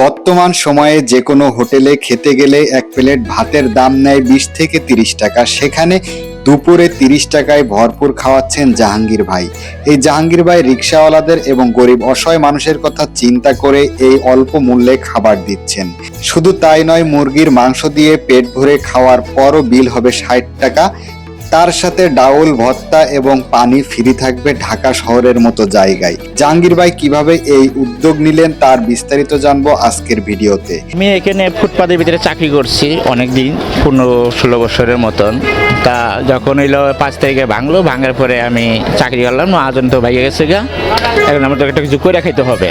বর্তমান সময়ে যে কোনো হোটেলে খেতে গেলে এক প্লেট ভাতের দাম নেয় 20 থেকে 30 টাকা। সেখানে দুপুরে 30 টাকায় ভরপুর খাওয়াচ্ছেন জাহাঙ্গীর ভাই। এই জাহাঙ্গীর ভাই রিকশাওয়ালাদের এবং গরিব অসহায় মানুষের কথা চিন্তা করে এই অল্প মূল্যে খাবার দিচ্ছেন। শুধু তাই নয়, মুরগির মাংস দিয়ে পেট ভরে খাওয়ার পরও বিল হবে 60 টাকা। তার সাথে ডাউল ভর্তা এবং পানি ফ্রি থাকবে ঢাকা শহরের মতো জায়গায়। জাহাঙ্গীর ভাই কিভাবে এই উদ্যোগ নিলেন তার বিস্তারিত জানবো আজকের ভিডিওতে। আমি এখানে ফুটপাতের ভিতরে চাকরি করছি অনেকদিন, 15-16 বছরের মতন। তা যখন হইলো 5 তারিখে ভাঙলো, ভাঙার পরে আমি চাকরি করলাম, আজন তো ভাইয়া গেছে গা, এখন আমার তো একটা কিছু করে খাইতে হবে।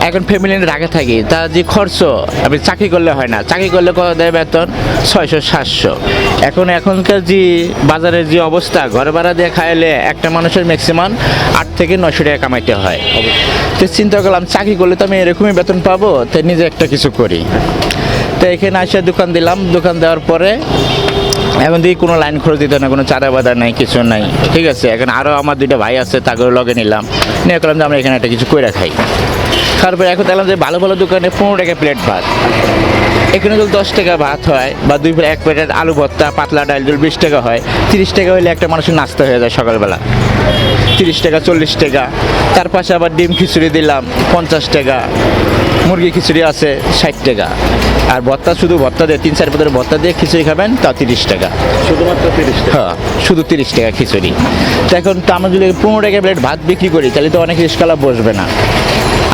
এখন ফ্যামিলি নিয়ে ঢাকা থাকি, তা যে খরচ আমি চাকরি করলে হয় না। চাকরি করলে কত দেয় বেতন? 600-700। এখনকার যে বাজারের যে অবস্থা, ঘর ভাড়া দিয়ে খাইলে একটা মানুষের ম্যাক্সিমাম 8 থেকে 900 টাকা কামাইতে হয়। তো চিন্তা করলাম চাকরি করলে তো আমি এরকমই বেতন পাবো, তাই নিজে একটা কিছু করি। তো এখানে আসে দোকান দিলাম। দোকান দেওয়ার পরে এখন দিয়ে কোনো লাইন খরচ দিতে না, কোনো চাঁদা বাদা নাই, কিছু নাই, ঠিক আছে। এখন আরও আমার 2টা ভাই আছে, তাকেও লগে নিলাম, নিয়ে করলাম যে আমরা এখানে একটা কিছু করে খাই। তারপরে এখন দেখলাম যে ভালো ভালো দোকানে 15 টাকা প্লেট ভাত, এখানে যদি 10 টাকা ভাত হয় বা 1 প্লেটের আলু ভর্তা পাতলা ডাল 20 টাকা হয়, 30 টাকা হলে একটা মানুষের নাস্তা হয়ে যায় সকালবেলা। 30 টাকা 40 টাকা। তার পাশে আবার ডিম খিচুড়ি দিলাম 50 টাকা, মুরগি খিচুড়ি আছে 60 টাকা, আর ভর্তা শুধু ভর্তা দিয়ে 3-4 পদের ভর্তা দিয়ে খিচুড়ি খাবেন তাও 30 টাকা, শুধুমাত্র 30 টাকা। হ্যাঁ, শুধু 30 টাকা খিচুড়ি। তো এখন তো আমরা যদি 15 টাকা প্লেট ভাত বিক্রি করি তাহলে তো অনেক রিস্কাওয়ালা বসবে না।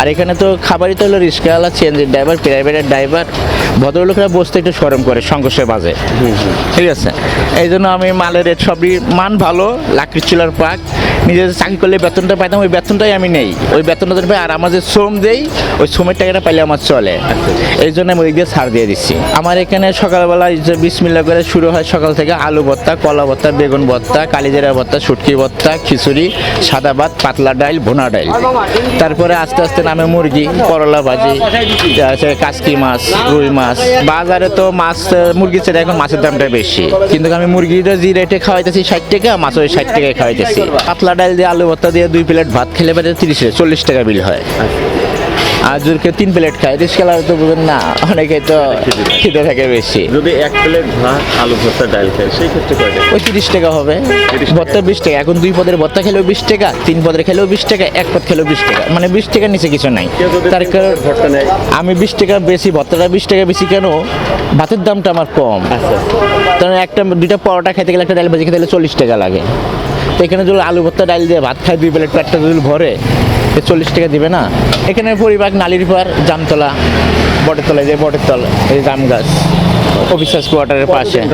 আর এখানে তো খাবারই তো হলো রিস্কাওয়ালা, সিএনজির ড্রাইভার, প্রাইভেটের ড্রাইভার, ভদ্রলোকেরা বসতে একটু শরম করে, সংঘর্ষে বাজে, ঠিক আছে। এই জন্য আমি মালের রেট সবই মান ভালো, লাকড়ি চুলার পাক। নিজে চাকরি করলে বেতনটা পাইতাম, ওই বেতনটাই আমি নেই, ওই বেতনটা পাই। আর আমার যে শ্রম দেই, ওই শ্রমের টাকাটা পাইলে আমার চলে, এই জন্য আমি ওই দিয়ে ছাড় দিয়ে দিচ্ছি। আমার এখানে সকালবেলায় যে বিসমিল্লাহ করে শুরু হয় সকাল থেকে। আলু ভর্তা, কলা ভর্তা, বেগুন ভর্তা, কালিজিরা ভর্তা, শুটকি ভর্তা, খিচুড়ি, সাদা ভাত, পাতলা ডাল, ভুনা ডাল। তারপরে আস্তে আস্তে নামে মুরগি, করলা ভাজি, কাসকি মাছ, রুই মাছ। বাজারে তো মাছ, মুরগির চেয়ে এখন মাছের দামটা বেশি, কিন্তু আমি মুরগিটা যে রেটে খাওয়াইতেছি 60 টাকা, মাছ ওই 60 টাকায় খাওয়াইতেছি। পাতলা ডাল দিয়ে আলু ভর্তা দিয়ে 2 প্লেট ভাত খেলে পারে 30-40 টাকা বিল হয়। আর যদি কেউ 3 প্লেট খায়, রিস্কাওয়ালা তো বুঝেন না, অনেকে তো খিদে থাকে বেশি। যদি 1 প্লেট ভাত আলু ভর্তা ডাল খায় সেই ক্ষেত্রে কয় টাকা? ওই 30 টাকা হবে। ভর্তা 20 টাকা। এখন 2 পদের ভর্তা খেলেও 20 টাকা, 3 পদের খেলেও 20 টাকা, 1 পদ খেলেও 20 টাকা, মানে 20 টাকার নিচে কিছু নাই। তার কারণ ভর্তা নেয়, আমি 20 টাকা বেশি, ভর্তাটা 20 টাকা বেশি কেন? ভাতের দামটা আমার কম। কারণ 2টা পরোটা খেতে গেলে, একটা ডাল ভাজি খেতে গেলে 40 টাকা লাগে। তো এখানে যদি আলু ভর্তা ডাল দিয়ে ভাত খায় 2 প্লেট, পেটটা যদি ভরে 40 টাকা দিবে না। এখানে পরিবার নালির পার, জামতলা, বটের তলায় যে বটের তল, এই জাম গাছ, অফিসার্স কোয়ার্টারের পাশে।